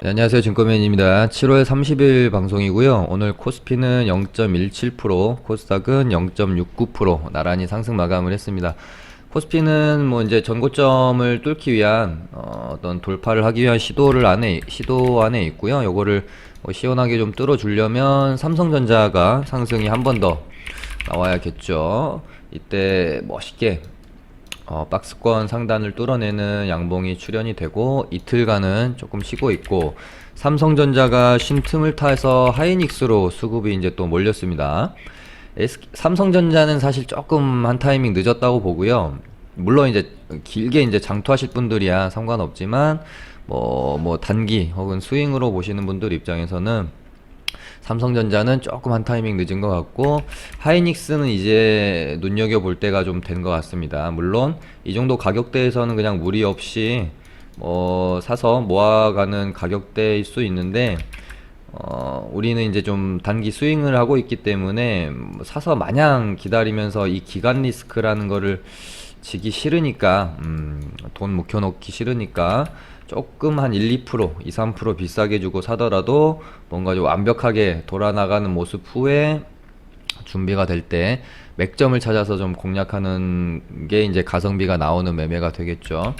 네, 안녕하세요. 증권맨입니다. 7월 30일 방송이고요. 오늘 코스피는 0.17%, 코스닥은 0.69% 나란히 상승 마감을 했습니다. 코스피는 뭐 이제 전고점을 뚫기 위한 어떤 돌파를 하기 위한 시도 안에 있고요. 요거를 뭐 시원하게 좀 뚫어주려면 삼성전자가 상승이 한 번 더 나와야겠죠. 이때 멋있게 박스권 상단을 뚫어내는 양봉이 출현이 되고 이틀간은 조금 쉬고 있고, 삼성전자가 쉰 틈을 타서 하이닉스로 수급이 이제 또 몰렸습니다. 삼성전자는 사실 조금 한 타이밍 늦었다고 보고요. 물론 이제 길게 이제 장투하실 분들이야 상관없지만 뭐 단기 혹은 스윙으로 보시는 분들 입장에서는 삼성전자는 조금 한 타이밍 늦은 것 같고, 하이닉스는 이제 눈여겨볼 때가 좀 된 것 같습니다. 물론 이 정도 가격대에서는 그냥 무리 없이 사서 모아가는 가격대일 수 있는데, 우리는 이제 좀 단기 스윙을 하고 있기 때문에 사서 마냥 기다리면서 이 기간 리스크라는 거를 지기 싫으니까, 돈 묵혀놓기 싫으니까 조금 한 1, 2%, 2, 3% 비싸게 주고 사더라도 뭔가 좀 완벽하게 돌아나가는 모습 후에 준비가 될 때 맥점을 찾아서 좀 공략하는 게 이제 가성비가 나오는 매매가 되겠죠.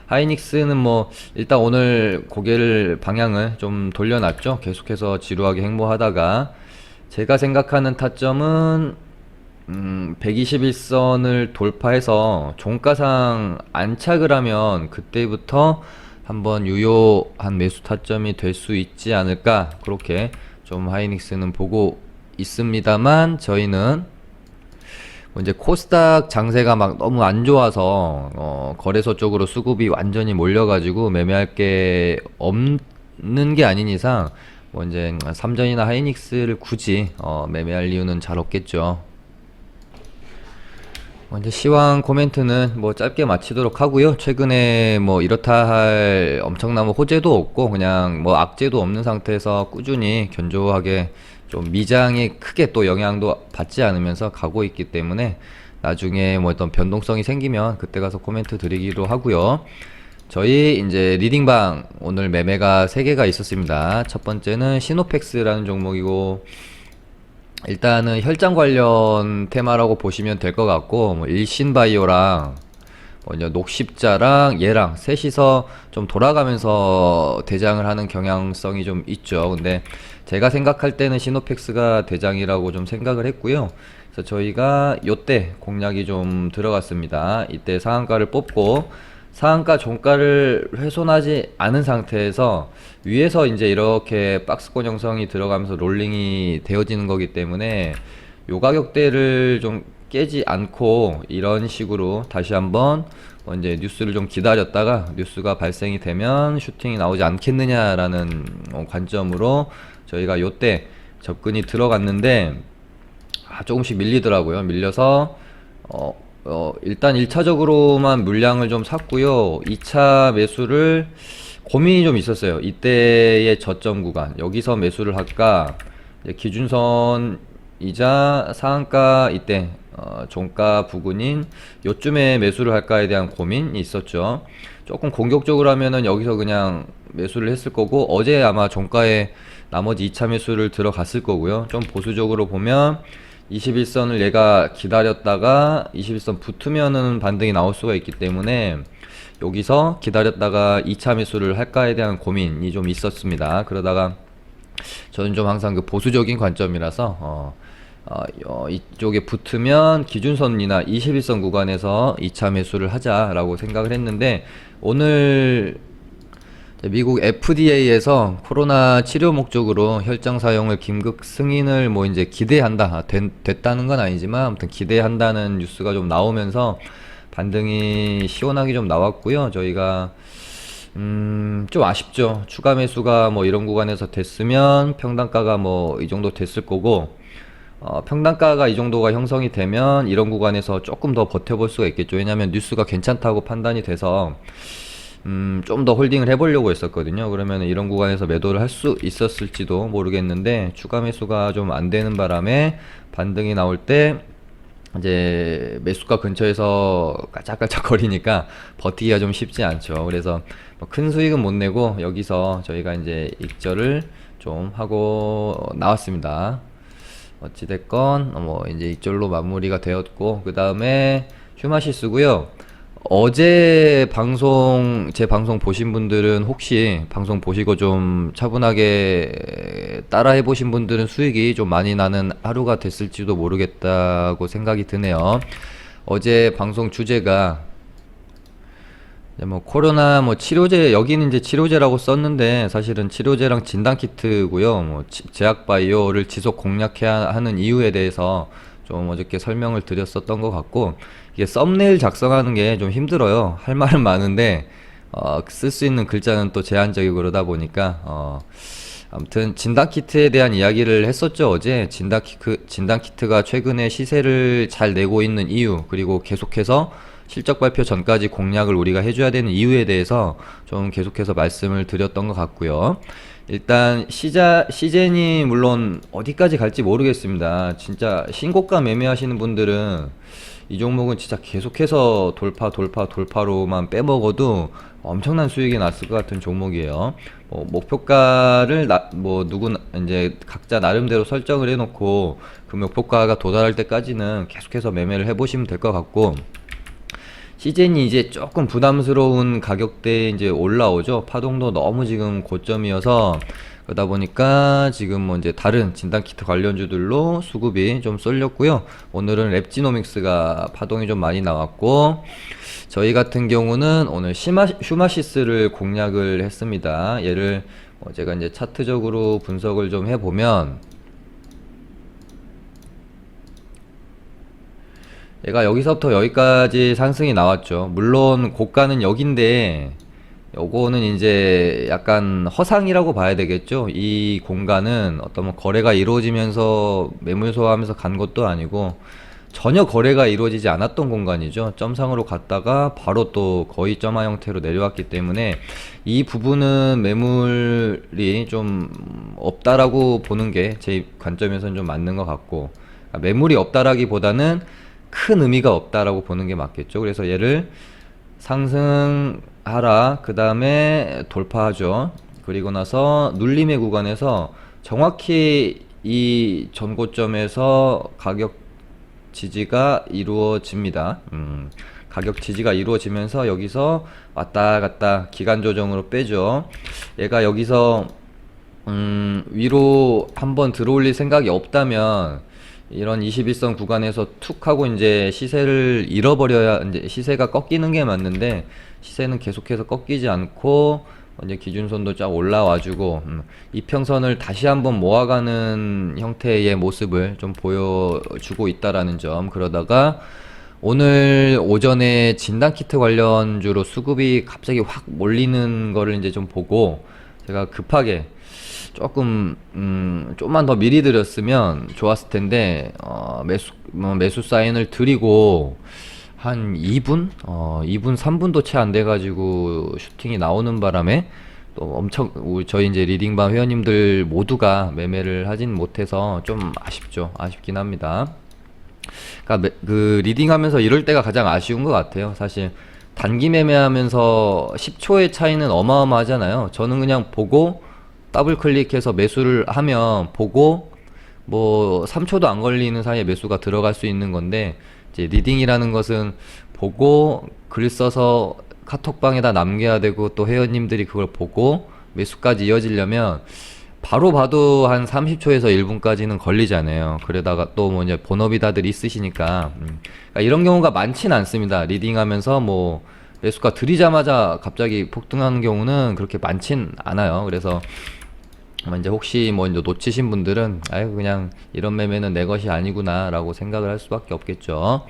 하이닉스는 뭐 일단 오늘 고개를 방향을 좀 돌려놨죠. 계속해서 지루하게 행보하다가, 제가 생각하는 타점은 121선을 돌파해서 종가상 안착을 하면 그때부터 한번 유효한 매수 타점이 될 수 있지 않을까, 그렇게 좀 하이닉스는 보고 있습니다만, 저희는 뭐 이제 코스닥 장세가 막 너무 안 좋아서 거래소 쪽으로 수급이 완전히 몰려가지고 매매할 게 없는 게 아닌 이상 뭐 이제 삼전이나 하이닉스를 굳이 매매할 이유는 잘 없겠죠. 이제 시황 코멘트는 뭐 짧게 마치도록 하고요. 최근에 뭐 이렇다 할 엄청난 뭐 호재도 없고 그냥 뭐 악재도 없는 상태에서 꾸준히 견조하게 좀 미장에 크게 또 영향도 받지 않으면서 가고 있기 때문에, 나중에 뭐 어떤 변동성이 생기면 그때 가서 코멘트 드리기로 하고요. 저희 이제 리딩방 오늘 매매가 3개가 있었습니다. 첫 번째는 시노펙스라는 종목이고, 일단은 혈장 관련 테마라고 보시면 될 것 같고, 뭐 일신바이오랑 뭐 이제 녹십자랑 얘랑 셋이서 좀 돌아가면서 대장을 하는 경향성이 좀 있죠. 근데 제가 생각할 때는 시노펙스가 대장이라고 좀 생각을 했고요. 그래서 저희가 요때 공략이 좀 들어갔습니다. 이때 상한가를 뽑고, 상한가 종가를 훼손하지 않은 상태에서 위에서 이제 이렇게 박스권 형성이 들어가면서 롤링이 되어지는 거기 때문에 요 가격대를 좀 깨지 않고 이런 식으로 다시 한번 이제 뉴스를 좀 기다렸다가 뉴스가 발생이 되면 슈팅이 나오지 않겠느냐라는 관점으로 저희가 요때 접근이 들어갔는데, 조금씩 밀리더라고요. 밀려서 일단 1차적으로만 물량을 좀 샀고요. 2차 매수를 고민이 좀 있었어요. 이때의 저점 구간, 여기서 매수를 할까, 기준선이자 상한가 이때 종가 부근인 요쯤에 매수를 할까에 대한 고민이 있었죠. 조금 공격적으로 하면은 여기서 그냥 매수를 했을 거고, 어제 아마 종가에 나머지 2차 매수를 들어갔을 거고요. 좀 보수적으로 보면 21선을 얘가 기다렸다가 21선 붙으면은 반등이 나올 수가 있기 때문에 여기서 기다렸다가 2차 매수를 할까에 대한 고민이 좀 있었습니다. 그러다가 저는 좀 항상 그 보수적인 관점이라서 이쪽에 붙으면 기준선이나 21선 구간에서 2차 매수를 하자라고 생각을 했는데, 오늘 미국 FDA에서 코로나 치료 목적으로 혈장 사용을 긴급 승인을 뭐 이제 기대한다, 됐다는 건 아니지만 아무튼 기대한다는 뉴스가 좀 나오면서 반등이 시원하게 좀 나왔고요. 저희가 좀 아쉽죠. 추가 매수가 뭐 이런 구간에서 됐으면 평단가가 뭐 이 정도 됐을 거고, 평단가가 이 정도가 형성이 되면 이런 구간에서 조금 더 버텨볼 수가 있겠죠. 왜냐면 뉴스가 괜찮다고 판단이 돼서 좀 더 홀딩을 해보려고 했었거든요. 그러면 이런 구간에서 매도를 할 수 있었을지도 모르겠는데, 추가 매수가 좀 안 되는 바람에 반등이 나올 때 이제 매수가 근처에서 깔짝깔짝거리니까 버티기가 좀 쉽지 않죠. 그래서 뭐큰 수익은 못 내고 여기서 저희가 이제 익절을 좀 하고 나왔습니다. 어찌됐건 뭐 이제 익절로 마무리가 되었고, 그 다음에 휴마시스고요. 어제 제 방송 보신 분들은, 혹시 방송 보시고 좀 차분하게 따라해 보신 분들은 수익이 좀 많이 나는 하루가 됐을지도 모르겠다고 생각이 드네요. 어제 방송 주제가 이제 뭐 코로나 뭐 치료제, 여기는 이제 치료제라고 썼는데 사실은 치료제랑 진단키트고요. 뭐 제약바이오를 지속 공략해야 하는 이유에 대해서 좀 어저께 설명을 드렸었던 것 같고, 이게 썸네일 작성하는 게 좀 힘들어요. 할 말은 많은데 쓸 수 있는 글자는 또 제한적이고 그러다 보니까 아무튼 진단키트에 대한 이야기를 했었죠. 어제 진단키트가 최근에 시세를 잘 내고 있는 이유, 그리고 계속해서 실적 발표 전까지 공략을 우리가 해줘야 되는 이유에 대해서 좀 계속해서 말씀을 드렸던 것 같고요. 일단 시젠이 물론 어디까지 갈지 모르겠습니다. 진짜 신고가 매매하시는 분들은 이 종목은 진짜 계속해서 돌파로만 빼먹어도 엄청난 수익이 났을 것 같은 종목이에요. 목표가를 이제 각자 나름대로 설정을 해놓고 그 목표가가 도달할 때까지는 계속해서 매매를 해보시면 될 것 같고, 시즌이 이제 조금 부담스러운 가격대에 이제 올라오죠. 파동도 너무 지금 고점이어서, 그러다 보니까 지금 뭐 이제 다른 진단키트 관련주들로 수급이 좀 쏠렸고요. 오늘은 랩지노믹스가 파동이 좀 많이 나왔고, 저희 같은 경우는 오늘 휴마시스를 공략을 했습니다. 얘를 제가 이제 차트적으로 분석을 좀 해보면, 얘가 여기서부터 여기까지 상승이 나왔죠. 물론 고가는 여긴데 요거는 이제 약간 허상이라고 봐야 되겠죠. 이 공간은 어떤 뭐 거래가 이루어지면서 매물 소화하면서 간 것도 아니고 전혀 거래가 이루어지지 않았던 공간이죠. 점상으로 갔다가 바로 또 거의 점화 형태로 내려왔기 때문에 이 부분은 매물이 좀 없다라고 보는 게 제 관점에서는 좀 맞는 것 같고, 매물이 없다라기보다는 큰 의미가 없다라고 보는 게 맞겠죠. 그래서 얘를 상승하라, 그 다음에 돌파하죠. 그리고 나서 눌림의 구간에서 정확히 이 전고점에서 가격 지지가 이루어집니다. 가격 지지가 이루어지면서 여기서 왔다 갔다 기간 조정으로 빼죠. 얘가 여기서 위로 한번 들어올릴 생각이 없다면 이런 21선 구간에서 툭 하고 이제 시세를 잃어버려야, 이제 시세가 꺾이는 게 맞는데 시세는 계속해서 꺾이지 않고 이제 기준선도 쫙 올라와주고 이평선을 다시 한번 모아가는 형태의 모습을 좀 보여주고 있다라는 점. 그러다가 오늘 오전에 진단키트 관련주로 수급이 갑자기 확 몰리는 거를 이제 좀 보고 제가 급하게 조금 좀만 더 미리 드렸으면 좋았을 텐데 매수 사인을 드리고 한 2분? 2분 3분도 채 안 돼가지고 슈팅이 나오는 바람에 또 엄청 저희 이제 리딩방 회원님들 모두가 매매를 하진 못해서 좀 아쉽긴 합니다. 그러니까 그 리딩하면서 이럴 때가 가장 아쉬운 것 같아요. 사실 단기 매매하면서 10초의 차이는 어마어마하잖아요. 저는 그냥 보고 더블 클릭해서 매수를 하면 보고 뭐 3초도 안 걸리는 사이에 매수가 들어갈 수 있는 건데, 이제 리딩이라는 것은 보고 글 써서 카톡방에다 남겨야 되고 또 회원님들이 그걸 보고 매수까지 이어지려면 바로 봐도 한 30초에서 1분까지는 걸리잖아요. 그러다가 또 뭐 이제 본업이 다들 있으시니까 그러니까 이런 경우가 많진 않습니다. 리딩하면서 뭐 매수가 들이자마자 갑자기 폭등하는 경우는 그렇게 많진 않아요. 그래서 이제 혹시 뭐 이제 놓치신 분들은 아유 그냥 이런 매매는 내 것이 아니구나 라고 생각을 할 수밖에 없겠죠.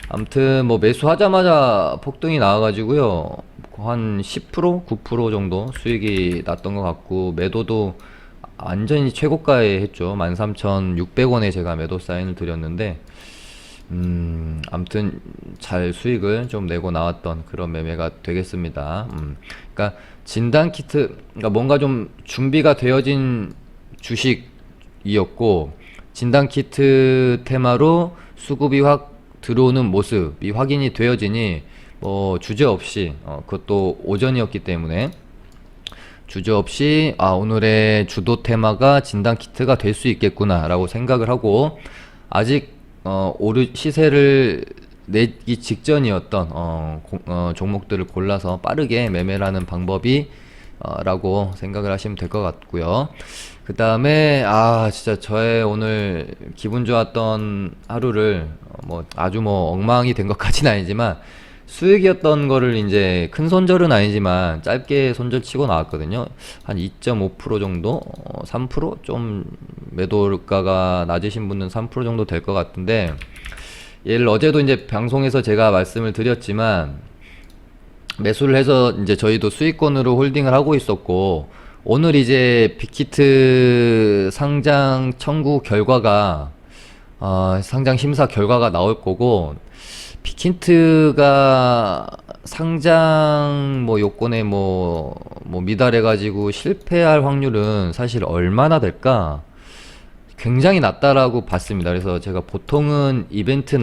아무튼 뭐 매수하자마자 폭등이 나와가지고요, 한 10%? 9% 정도 수익이 났던 것 같고, 매도도 완전히 최고가에 했죠. 13,600원에 제가 매도 사인을 드렸는데 아무튼 잘 수익을 좀 내고 나왔던 그런 매매가 되겠습니다. 그러니까 진단키트, 그러니까 뭔가 좀 준비가 되어진 주식이었고 진단키트 테마로 수급이 확 들어오는 모습이 확인이 되어지니 뭐 주저없이 그것도 오전이었기 때문에 주저없이 오늘의 주도 테마가 진단 키트가 될 수 있겠구나 라고 생각을 하고, 아직 시세를 내기 직전이었던 종목들을 골라서 빠르게 매매를 하는 방법이 라고 생각을 하시면 될 것 같고요. 그 다음에 진짜 저의 오늘 기분 좋았던 하루를 아주 엉망이 된 것까지는 아니지만, 수익이었던 거를 이제 큰 손절은 아니지만 짧게 손절 치고 나왔거든요. 한 2.5% 정도, 3%? 좀 매도가가 낮으신 분은 3% 정도 될 것 같은데, 얘를 어제도 이제 방송에서 제가 말씀을 드렸지만, 매수를 해서 이제 저희도 수익권으로 홀딩을 하고 있었고, 오늘 이제 빅히트 상장 청구 결과가 상장 심사 결과가 나올 거고, 빅힌트가 상장 요건에 미달해 가지고 실패할 확률은 사실 얼마나 될까? 굉장히 낮다라고 봤습니다. 그래서 제가 보통은 이벤트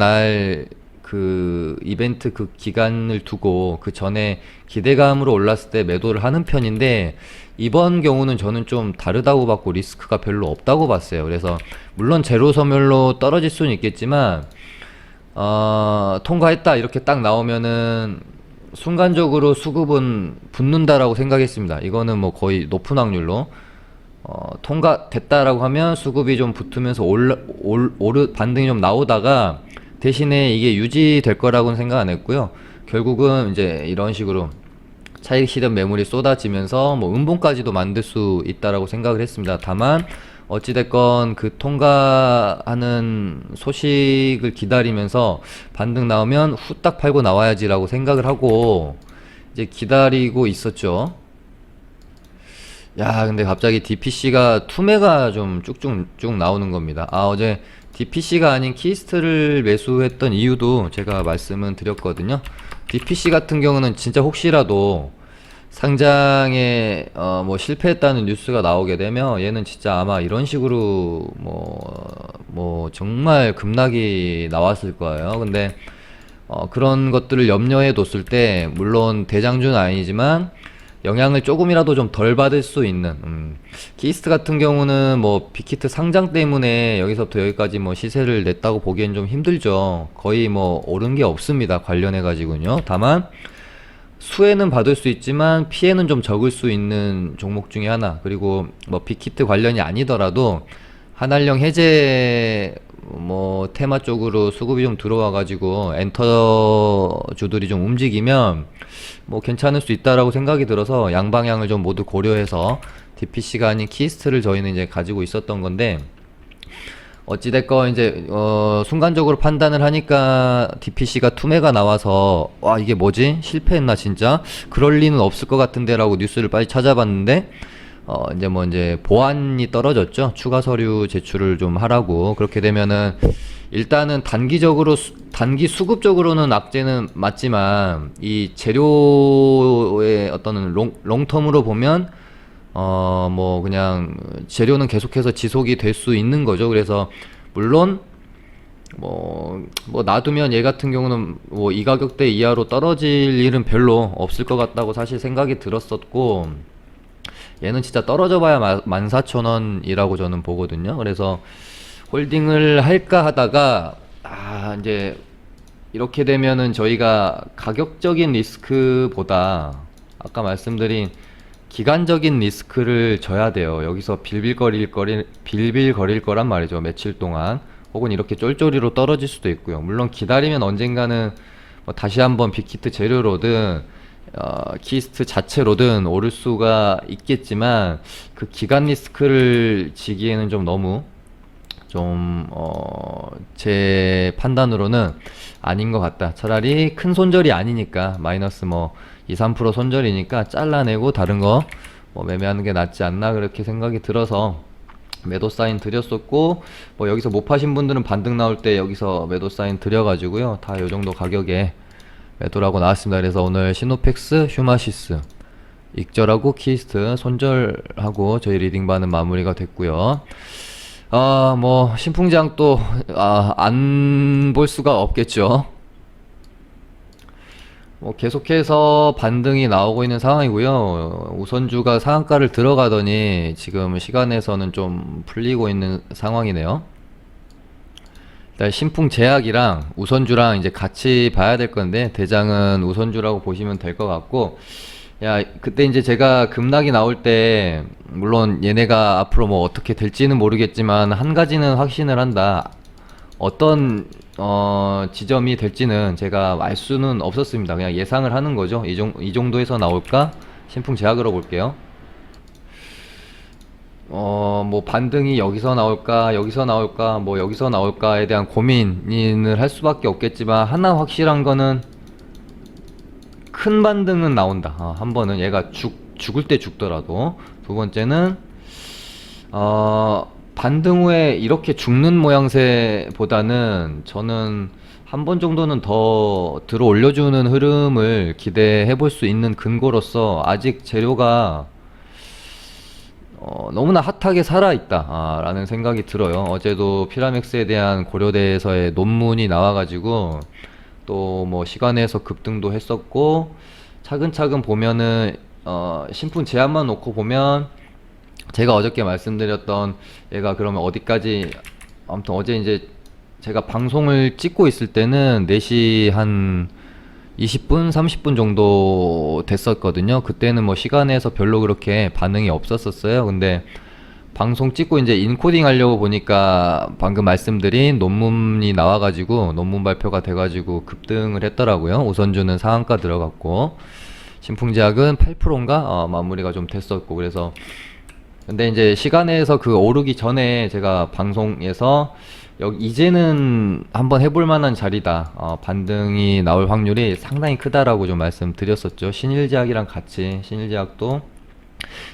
이벤트 그 기간을 두고 그 전에 기대감으로 올랐을 때 매도를 하는 편인데, 이번 경우는 저는 좀 다르다고 봤고 리스크가 별로 없다고 봤어요. 그래서 물론 제로 소멸로 떨어질 수는 있겠지만, 통과했다 이렇게 딱 나오면은 순간적으로 수급은 붙는다라고 생각했습니다. 이거는 거의 높은 확률로 통과됐다라고 하면 수급이 좀 붙으면서 반등이 좀 나오다가, 대신에 이게 유지될 거라고는 생각 안 했고요. 결국은 이제 이런 식으로 차익 실현 매물이 쏟아지면서 음봉까지도 만들 수 있다라고 생각을 했습니다. 다만 어찌됐건 그 통과하는 소식을 기다리면서 반등 나오면 후딱 팔고 나와야지라고 생각을 하고 이제 기다리고 있었죠. 근데 갑자기 DPC가 투매가 좀 쭉쭉 나오는 겁니다. 어제 DPC가 아닌 키스트를 매수했던 이유도 제가 말씀은 드렸거든요. DPC 같은 경우는 진짜 혹시라도 상장에 실패했다는 뉴스가 나오게 되면 얘는 진짜 아마 이런 식으로 정말 급락이 나왔을 거예요. 근데 그런 것들을 염려해 뒀을 때, 물론 대장주는 아니지만 영향을 조금이라도 좀 덜 받을 수 있는 키스트 같은 경우는 빅히트 상장 때문에 여기서부터 여기까지 시세를 냈다고 보기엔 좀 힘들죠. 거의 오른 게 없습니다, 관련해 가지고는요. 다만 수혜는 받을 수 있지만 피해는 좀 적을 수 있는 종목 중에 하나. 그리고 빅히트 관련이 아니더라도 한알령 해제 테마 쪽으로 수급이 좀 들어와 가지고 엔터주들이 좀 움직이면 괜찮을 수 있다라고 생각이 들어서 양방향을 좀 모두 고려해서 DPC가 아닌 키스트를 저희는 이제 가지고 있었던 건데, 어찌됐건 이제 순간적으로 판단을 하니까 DPC가 투매가 나와서 이게 뭐지? 실패했나 진짜? 그럴 리는 없을 것 같은데 라고 뉴스를 빨리 찾아봤는데, 이제 보안이 떨어졌죠. 추가 서류 제출을 좀 하라고. 그렇게 되면은 일단은 단기 수급적으로는 악재는 맞지만, 이 재료의 어떤 롱텀으로 보면 그냥 재료는 계속해서 지속이 될 수 있는 거죠. 그래서 물론 놔두면 얘 같은 경우는 이 가격대 이하로 떨어질 일은 별로 없을 것 같다고 사실 생각이 들었었고, 얘는 진짜 떨어져 봐야 14,000원이라고 저는 보거든요. 그래서 홀딩을 할까 하다가 이제 이렇게 되면은 저희가 가격적인 리스크보다 아까 말씀드린 기간적인 리스크를 져야 돼요. 여기서 빌빌거릴 거란 말이죠. 며칠 동안. 혹은 이렇게 쫄쫄이로 떨어질 수도 있고요. 물론 기다리면 언젠가는 다시 한번 빅히트 재료로든 키스트 자체로든 오를 수가 있겠지만, 그 기간 리스크를 지기에는 좀 너무 제 판단으로는 아닌 것 같다. 차라리 큰 손절이 아니니까 마이너스 2, 3% 손절이니까 잘라내고 다른 거 매매하는 게 낫지 않나, 그렇게 생각이 들어서 매도 사인 드렸었고, 여기서 못 파신 분들은 반등 나올 때 여기서 매도 사인 드려가지고요, 다 요정도 가격에 매도라고 나왔습니다. 그래서 오늘 시노펙스, 휴마시스, 익절하고 키스트 손절하고 저희 리딩반은 마무리가 됐고요. 뭐 신풍장 또 안 볼 수가 없겠죠. 뭐 계속해서 반등이 나오고 있는 상황이고요. 우선주가 상한가를 들어가더니 지금 시간에서는 좀 풀리고 있는 상황이네요. 일단 신풍제약이랑 우선주랑 이제 같이 봐야 될 건데, 대장은 우선주라고 보시면 될 것 같고, 야, 그때 이제 제가 급락이 나올 때, 물론 얘네가 앞으로 뭐 어떻게 될지는 모르겠지만, 한 가지는 확신을 한다. 어떤, 지점이 될지는 제가 알 수는 없었습니다. 그냥 예상을 하는 거죠. 이 정도에서 나올까? 신풍제약으로 볼게요. 뭐 반등이 여기서 나올까, 여기서 나올까, 뭐 여기서 나올까에 대한 고민을 할 수밖에 없겠지만, 하나 확실한 거는 큰 반등은 나온다. 한 번은 얘가 죽을 때 죽더라도. 두 번째는 반등 후에 이렇게 죽는 모양새보다는 저는 한 번 정도는 더 들어 올려주는 흐름을 기대해 볼 수 있는 근거로서, 아직 재료가 너무나 핫하게 살아있다 라는 생각이 들어요. 어제도 피라맥스에 대한 고려대에서의 논문이 나와가지고 또 뭐 시간에서 급등도 했었고, 차근차근 보면은 신품 제한만 놓고 보면, 제가 어저께 말씀드렸던 얘가 그러면 어디까지, 아무튼 어제 이제 제가 방송을 찍고 있을 때는 4시 한 20분, 30분 정도 됐었거든요. 그때는 뭐 시간에서 별로 그렇게 반응이 없었었어요. 근데 방송 찍고 이제 인코딩 하려고 보니까 방금 말씀드린 논문이 나와가지고, 논문 발표가 돼가지고 급등을 했더라고요. 우선주는 상한가 들어갔고, 신풍제약은 8%인가? 마무리가 좀 됐었고, 그래서 근데 이제 시간에서 그 오르기 전에 제가 방송에서 이제는 한번 해볼 만한 자리다. 반등이 나올 확률이 상당히 크다라고 좀 말씀드렸었죠. 신일제약이랑 같이, 신일제약도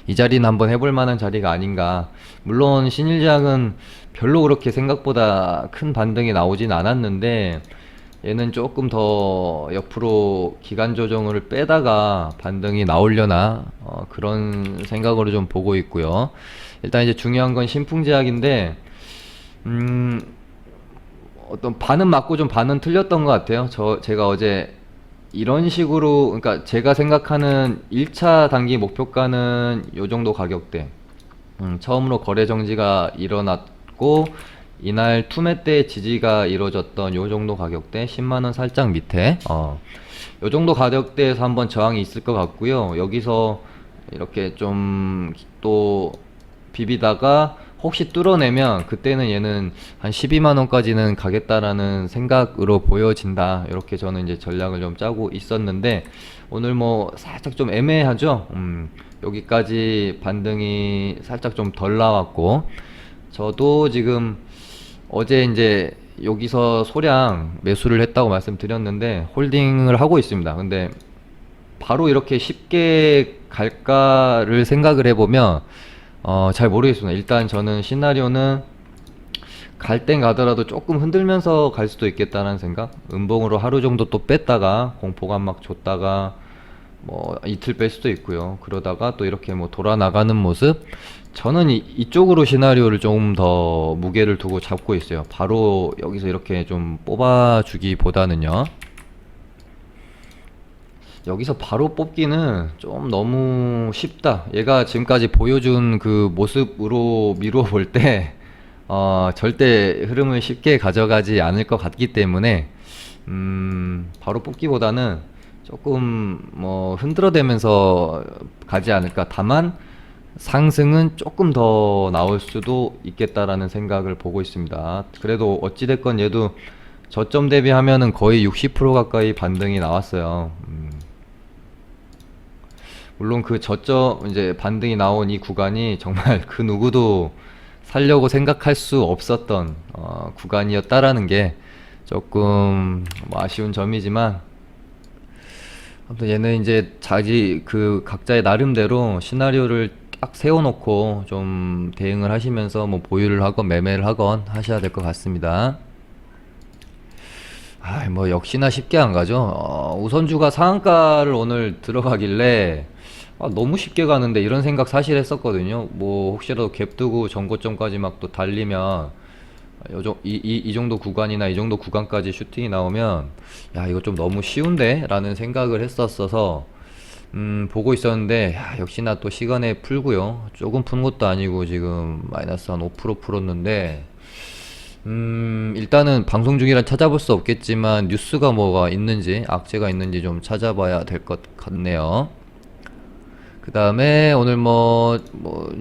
이 자리는 한번 해볼 만한 자리가 아닌가. 물론 신일제약은 별로 그렇게 생각보다 큰 반등이 나오진 않았는데, 얘는 조금 더 옆으로 기간 조정을 빼다가 반등이 나오려나, 그런 생각으로 좀 보고 있고요. 일단 이제 중요한 건 신풍제약인데, 어떤 반은 맞고 좀 반은 틀렸던 것 같아요. 제가 어제 이런 식으로, 그러니까 제가 생각하는 1차 단기 목표가는 요 정도 가격대, 처음으로 거래 정지가 일어났고 이날 투매 때 지지가 이루어졌던 요 정도 가격대, 10만원 살짝 밑에, 요 정도 가격대에서 한번 저항이 있을 것 같고요. 여기서 이렇게 좀 또 비비다가 혹시 뚫어내면 그때는 얘는 한 12만원까지는 가겠다라는 생각으로 보여진다. 이렇게 저는 이제 전략을 좀 짜고 있었는데, 오늘 뭐 살짝 좀 애매하죠. 여기까지 반등이 살짝 좀 덜 나왔고, 저도 지금 어제 이제 여기서 소량 매수를 했다고 말씀드렸는데 홀딩을 하고 있습니다. 근데 바로 이렇게 쉽게 갈까를 생각을 해보면 잘 모르겠습니다. 일단 저는 시나리오는 갈 땐 가더라도 조금 흔들면서 갈 수도 있겠다는 생각. 음봉으로 하루 정도 또 뺐다가 공포감 막 줬다가 뭐 이틀 뺄 수도 있고요. 그러다가 또 이렇게 뭐 돌아 나가는 모습. 저는 이쪽으로 시나리오를 조금 더 무게를 두고 잡고 있어요. 바로 여기서 이렇게 좀 뽑아주기보다는요. 여기서 바로 뽑기는 좀 너무 쉽다. 얘가 지금까지 보여준 그 모습으로 미루어 볼 때, 절대 흐름을 쉽게 가져가지 않을 것 같기 때문에, 바로 뽑기보다는 조금 뭐 흔들어대면서 가지 않을까. 다만, 상승은 조금 더 나올 수도 있겠다라는 생각을 보고 있습니다. 그래도 어찌됐건 얘도 저점 대비하면은 거의 60% 가까이 반등이 나왔어요. 물론 그 저점 이제 반등이 나온 이 구간이 정말 그 누구도 살려고 생각할 수 없었던 구간이었다라는 게 조금 뭐 아쉬운 점이지만, 아무튼 얘는 이제 자기 그 각자의 나름대로 시나리오를 딱 세워놓고 좀 대응을 하시면서 뭐 보유를 하건 매매를 하건 하셔야 될 것 같습니다. 뭐 역시나 쉽게 안 가죠. 우선주가 상한가를 오늘 들어가길래 너무 쉽게 가는데 이런 생각 사실 했었거든요. 뭐 혹시라도 갭 두고 전고점까지 막 또 달리면 이 정도 구간이나 이 정도 구간까지 슈팅이 나오면 야 이거 좀 너무 쉬운데? 라는 생각을 했었어서 보고 있었는데 야, 역시나 또 시간에 풀고요. 조금 푼 것도 아니고 지금 마이너스 한 5% 풀었는데 일단은 방송 중이라 찾아볼 수 없겠지만 뉴스가 뭐가 있는지 악재가 있는지 좀 찾아봐야 될 것 같네요. 그 다음에 오늘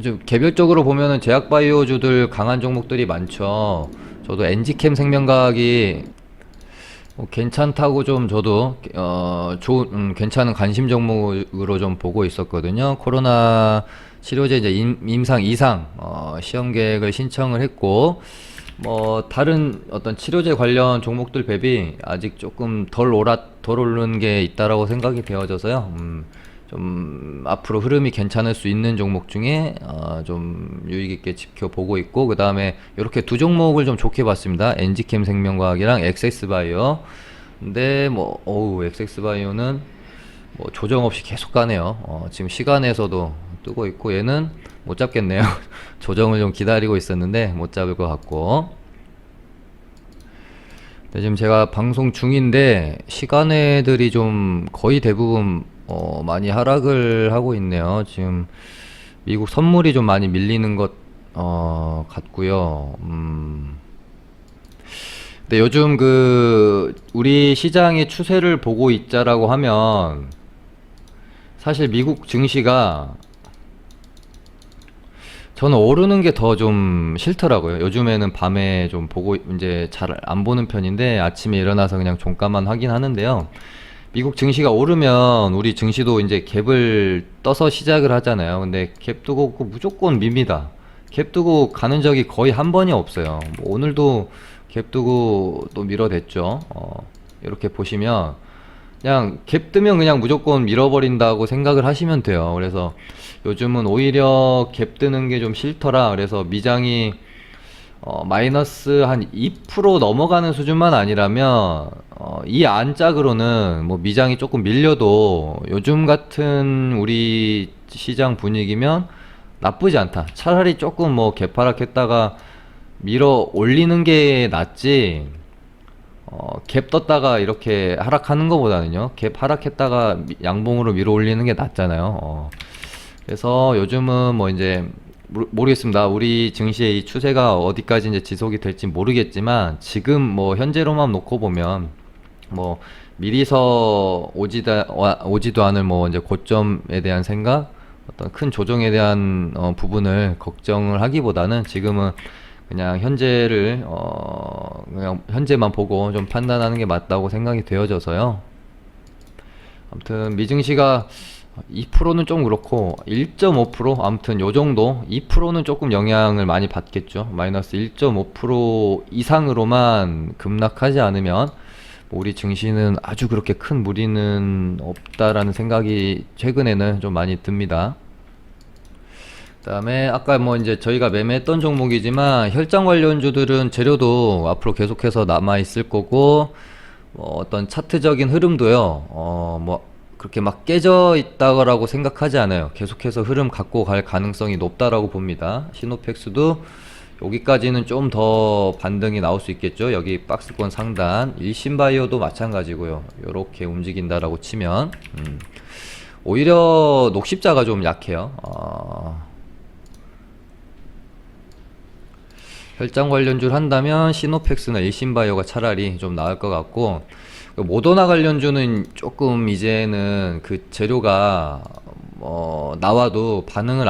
좀 개별적으로 보면은 제약바이오주들 강한 종목들이 많죠. 저도 엔지캠 생명과학이 괜찮다고 좀 저도 괜찮은 관심 종목으로 좀 보고 있었거든요. 코로나 치료제 이제 임상 이상 시험 계획을 신청을 했고 다른 어떤 치료제 관련 종목들 대비 아직 조금 덜 오른 게 있다라고 생각이 되어져서요. 좀 앞으로 흐름이 괜찮을 수 있는 종목 중에 좀 유익 있게 지켜보고 있고, 그 다음에 이렇게 두 종목을 좀 좋게 봤습니다. 엔지캠 생명과학이랑 엑세스바이오. 근데 엑세스바이오는 조정 없이 계속 가네요. 지금 시간에서도 뜨고 있고 얘는 못 잡겠네요. 조정을 좀 기다리고 있었는데 못 잡을 것 같고. 네, 지금 제가 방송 중인데 시간애들이 좀 거의 대부분 많이 하락을 하고 있네요. 지금 미국 선물이 좀 많이 밀리는 것 같고요. 근데 요즘 우리 시장의 추세를 보고 있자라고 하면 사실 미국 증시가 저는 오르는 게 더 좀 싫더라고요. 요즘에는 밤에 좀 보고 이제 잘 안 보는 편인데 아침에 일어나서 그냥 종가만 확인하는데요. 미국 증시가 오르면 우리 증시도 이제 갭을 떠서 시작을 하잖아요. 근데 갭 두고 무조건 밉니다. 갭 두고 가는 적이 거의 한 번이 없어요. 오늘도 갭 두고 또 밀어댔죠. 이렇게 보시면 그냥 갭 뜨면 그냥 무조건 밀어버린다고 생각을 하시면 돼요. 그래서 요즘은 오히려 갭 뜨는 게 좀 싫더라. 그래서 미장이 마이너스 한 2% 넘어가는 수준만 아니라면 이 안짝으로는 뭐 미장이 조금 밀려도 요즘 같은 우리 시장 분위기면 나쁘지 않다. 차라리 조금 개파락했다가 밀어 올리는 게 낫지. 갭 떴다가 이렇게 하락하는 것보다는요. 갭 하락했다가 양봉으로 밀어 올리는 게 낫잖아요. 그래서 요즘은 이제 모르겠습니다. 우리 증시의 이 추세가 어디까지 이제 지속이 될지 모르겠지만 지금 현재로만 놓고 보면 미리서 오지도 않을 이제 고점에 대한 생각, 어떤 큰 조정에 대한 부분을 걱정을 하기보다는 지금은 그냥 그냥 현재만 보고 좀 판단하는 게 맞다고 생각이 되어져서요. 아무튼 미증시가 2%는 좀 그렇고 1.5% 아무튼 요 정도 2%는 조금 영향을 많이 받겠죠. 마이너스 1.5% 이상으로만 급락하지 않으면 우리 증시는 아주 그렇게 큰 무리는 없다라는 생각이 최근에는 좀 많이 듭니다. 그다음에 아까 이제 저희가 매매했던 종목이지만 혈장 관련주들은 재료도 앞으로 계속해서 남아 있을 거고 어떤 차트적인 흐름도요. 그렇게 막 깨져 있다고 생각하지 않아요. 계속해서 흐름 갖고 갈 가능성이 높다라고 봅니다. 시노펙스도 여기까지는 좀 더 반등이 나올 수 있겠죠. 여기 박스권 상단. 일신바이오도 마찬가지고요. 요렇게 움직인다라고 치면 오히려 녹십자가 좀 약해요. 혈장 관련주를 한다면 시노펙스나 일신바이오가 차라리 좀 나을 것 같고, 모더나 관련주는 조금 이제는 그 재료가 나와도 반응을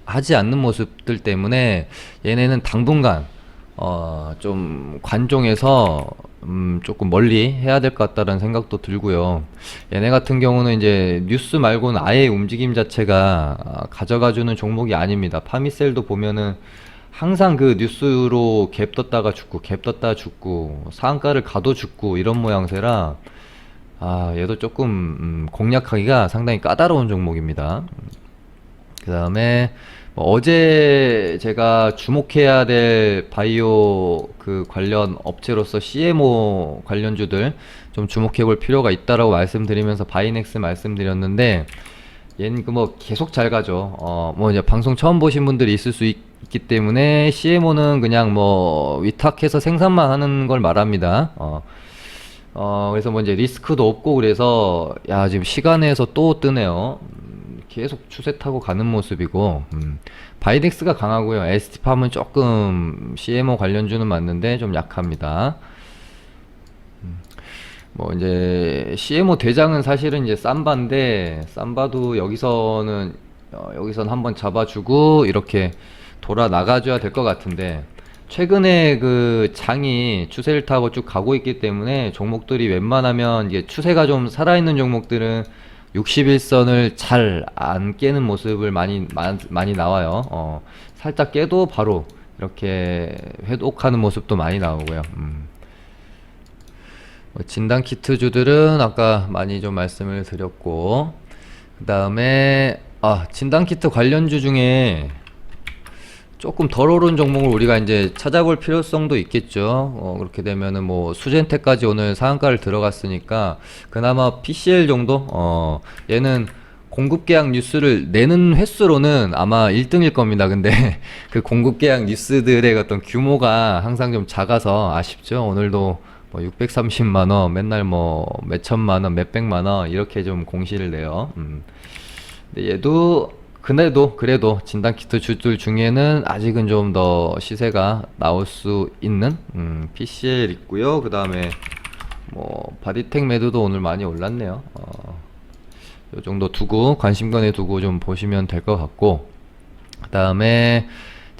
하지 않는 모습들 때문에 얘네는 당분간 좀 관종에서 조금 멀리 해야 될 것 같다는 생각도 들고요. 얘네 같은 경우는 이제 뉴스 말고는 아예 움직임 자체가 가져가주는 종목이 아닙니다. 파미셀도 보면은 항상 그 뉴스로 갭 떴다가 죽고 갭 떴다가 죽고 상한가를 가도 죽고 이런 모양새라 얘도 조금 공략하기가 상당히 까다로운 종목입니다. 그 다음에 어제 제가 주목해야 될 바이오 그 관련 업체로서 CMO 관련주들 좀 주목해 볼 필요가 있다라고 말씀드리면서 바이넥스 말씀드렸는데 얘는 그 뭐 계속 잘 가죠. 뭐 이제 방송 처음 보신 분들이 있을 수 있기 때문에 CMO는 그냥 뭐 위탁해서 생산만 하는 걸 말합니다. 그래서 뭐 이제 리스크도 없고 그래서 야 지금 시간에서 또 뜨네요. 계속 추세 타고 가는 모습이고 바이덱스가 강하고요. ST팜은 조금 CMO 관련주는 맞는데 좀 약합니다. 뭐 이제 CMO 대장은 사실은 이제 삼바인데 삼바도 여기선 한번 잡아주고 이렇게 돌아 나가줘야 될 것 같은데 최근에 그 장이 추세를 타고 쭉 가고 있기 때문에 종목들이 웬만하면 이게 추세가 좀 살아있는 종목들은 61선을 잘 안 깨는 모습을 많이 나와요. 살짝 깨도 바로 이렇게 회복하는 모습도 많이 나오고요. 진단 키트주들은 아까 많이 좀 말씀을 드렸고, 그 다음에 진단 키트 관련주 중에 조금 덜 오른 종목을 우리가 이제 찾아볼 필요성도 있겠죠. 그렇게 되면은 뭐 수젠텍까지 오늘 상한가를 들어갔으니까 그나마 PCL 정도. 얘는 공급 계약 뉴스를 내는 횟수로는 아마 1등일 겁니다. 근데 그 공급 계약 뉴스들의 어떤 규모가 항상 좀 작아서 아쉽죠. 오늘도 뭐 630만 원, 맨날 뭐 몇천만 원, 몇백만 원 이렇게 좀 공시를 내요. 근데 얘도 그래도 진단키트 주들 중에는 아직은 좀 더 시세가 나올 수 있는 PCL 있고요. 그 다음에 뭐 바디텍 매도도 오늘 많이 올랐네요. 요 정도 두고 관심권에 두고 좀 보시면 될 것 같고, 그 다음에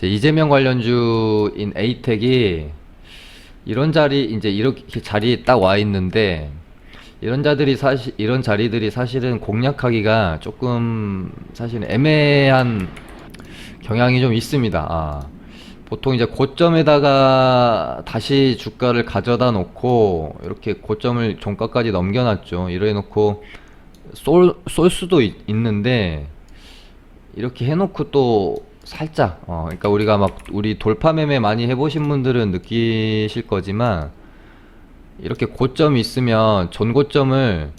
이재명 관련주인 에이텍이 이런 이렇게 자리에 딱 와 있는데 이런 자리들이 사실은 공략하기가 조금 사실 애매한 경향이 좀 있습니다. 보통 이제 고점에다가 다시 주가를 가져다 놓고 이렇게 고점을 종가까지 넘겨놨죠. 이래 놓고 쏠 수도 있는데 이렇게 해놓고 또 살짝 그러니까 우리 돌파 매매 많이 해보신 분들은 느끼실 거지만 이렇게 고점이 있으면 전고점을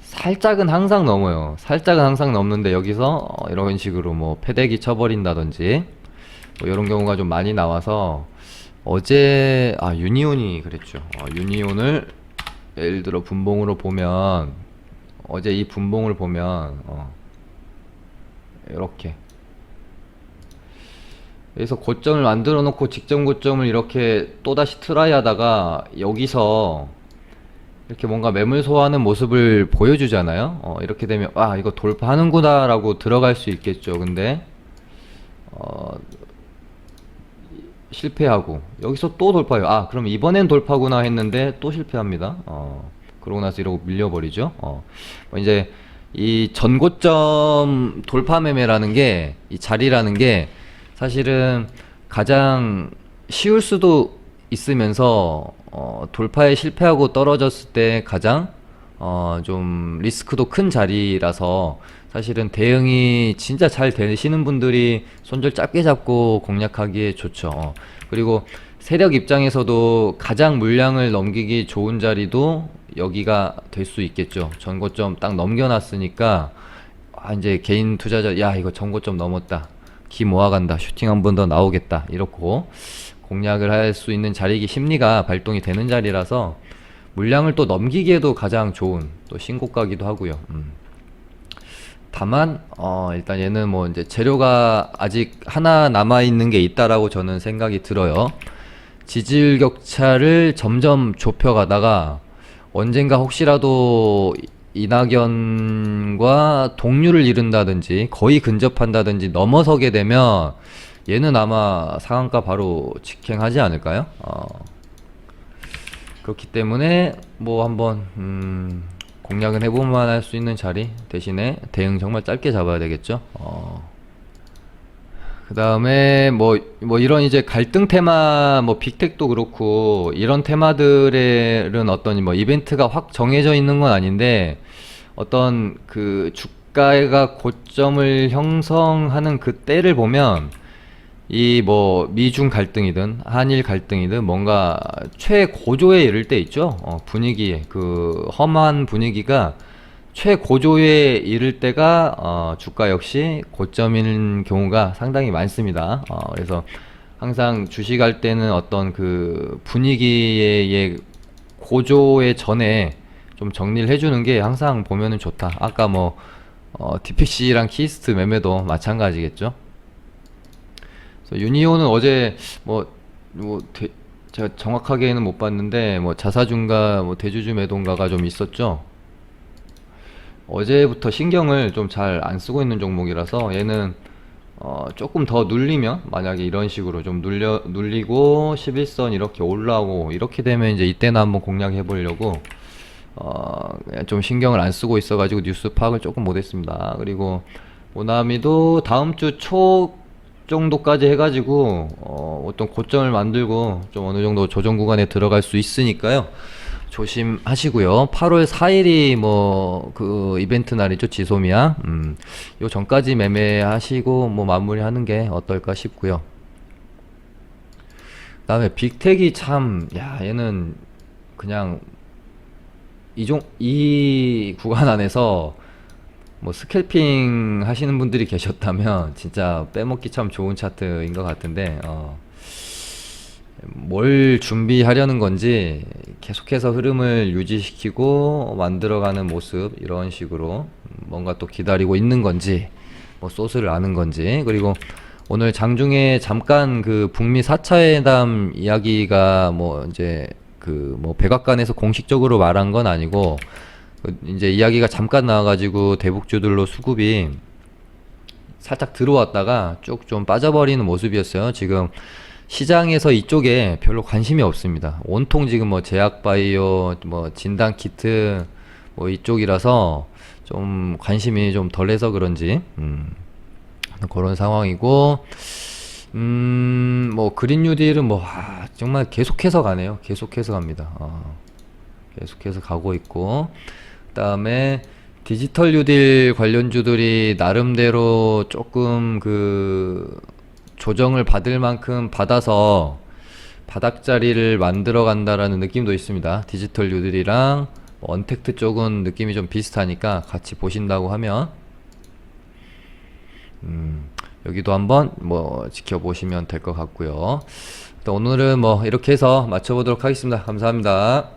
살짝은 항상 넘어요. 살짝은 항상 넘는데 여기서 이런 식으로 뭐 패대기 쳐버린다든지 뭐 이런 경우가 좀 많이 나와서 어제 유니온이 그랬죠. 유니온을 예를 들어 분봉으로 보면 어제 이 분봉을 보면 이렇게 여기서 고점을 만들어 놓고 직전 고점을 이렇게 또다시 트라이 하다가 여기서 이렇게 뭔가 매물 소화하는 모습을 보여주잖아요. 이렇게 되면 이거 돌파하는구나 라고 들어갈 수 있겠죠. 근데 실패하고 여기서 또 돌파해요. 그럼 이번엔 돌파구나 했는데 또 실패합니다. 그러고 나서 이러고 밀려버리죠. 이제 이 전고점 돌파 매매라는 게, 이 자리라는 게 사실은 가장 쉬울 수도 있으면서 돌파에 실패하고 떨어졌을 때 가장 좀 리스크도 큰 자리라서 사실은 대응이 진짜 잘 되시는 분들이 손절 짧게 잡고 공략하기에 좋죠. 그리고 세력 입장에서도 가장 물량을 넘기기 좋은 자리도 여기가 될 수 있겠죠. 전고점 딱 넘겨놨으니까 이제 개인 투자자 이거 전고점 넘었다, 기 모아간다, 슈팅 한 번 더 나오겠다 이렇고 공략을 할 수 있는 자리이기, 심리가 발동이 되는 자리라서 물량을 또 넘기기에도 가장 좋은 또 신고가기도 하고요. 다만 일단 얘는 뭐 이제 재료가 아직 하나 남아 있는 게 있다라고 저는 생각이 들어요. 지지율 격차를 점점 좁혀가다가 언젠가 혹시라도 이낙연과 동률을 이룬다든지 거의 근접한다든지 넘어서게 되면 얘는 아마 상한가 바로 직행하지 않을까요? 그렇기 때문에 뭐 한번 공략은 해볼만 할 수 있는 자리, 대신에 대응 정말 짧게 잡아야 되겠죠. 그 다음에 뭐 이런 이제 갈등 테마, 뭐 빅텍도 그렇고 이런 테마들은 어떤 뭐 이벤트가 확 정해져 있는 건 아닌데 어떤 그 주가가 고점을 형성하는 그 때를 보면 이 뭐 미중 갈등이든 한일 갈등이든 뭔가 최고조에 이를 때 있죠. 분위기, 그 험한 분위기가 최고조에 이를 때가 주가 역시 고점인 경우가 상당히 많습니다. 그래서 항상 주식할 때는 어떤 그 분위기의 고조의 전에 좀 정리를 해주는 게 항상 보면은 좋다. 아까 뭐 TPC랑 키스트 매매도 마찬가지겠죠. 그래서 유니온은 어제 제가 정확하게는 못 봤는데 뭐 자사주인가 뭐 대주주 매도인가가 좀 있었죠. 어제부터 신경을 좀 잘 안 쓰고 있는 종목이라서 얘는 조금 더 눌리면, 만약에 이런 식으로 좀 눌리고 11선 이렇게 올라오고 이렇게 되면 이제 이때는 한번 공략해 보려고 그냥 좀 신경을 안 쓰고 있어 가지고 뉴스 파악을 조금 못했습니다. 그리고 모나미도 다음 주 초 정도까지 해가지고 어떤 고점을 만들고 좀 어느 정도 조정 구간에 들어갈 수 있으니까요. 조심하시고요. 8월 4일이 뭐 그 이벤트 날이죠. 지소미아. 요 전까지 매매하시고 뭐 마무리하는 게 어떨까 싶고요. 그다음에 빅텍이 참, 야, 얘는 그냥 이 구간 안에서 뭐 스캘핑 하시는 분들이 계셨다면 진짜 빼먹기 참 좋은 차트인 것 같은데, 뭘 준비하려는 건지 계속해서 흐름을 유지시키고 만들어가는 모습, 이런 식으로 뭔가 또 기다리고 있는 건지, 뭐 소스를 아는 건지. 그리고 오늘 장중에 잠깐 그 북미 4차 회담 이야기가 뭐 이제 그 뭐 백악관에서 공식적으로 말한 건 아니고 이제 이야기가 잠깐 나와가지고 대북주들로 수급이 살짝 들어왔다가 쭉 좀 빠져버리는 모습이었어요. 지금 시장에서 이쪽에 별로 관심이 없습니다. 온통 지금 뭐 제약바이오, 뭐 진단키트 뭐 이쪽이라서 좀 관심이 좀 덜해서 그런지 그런 상황이고, 뭐 그린 뉴딜은 뭐 정말 계속해서 가네요. 계속해서 갑니다. 계속해서 가고 있고, 그다음에 디지털 뉴딜 관련주들이 나름대로 조금 그 조정을 받을 만큼 받아서 바닥자리를 만들어 간다라는 느낌도 있습니다. 디지털 뉴딜이랑 뭐 언택트 쪽은 느낌이 좀 비슷하니까 같이 보신다고 하면 여기도 한번 뭐 지켜보시면 될 것 같고요. 또 오늘은 뭐 이렇게 해서 마쳐보도록 하겠습니다. 감사합니다.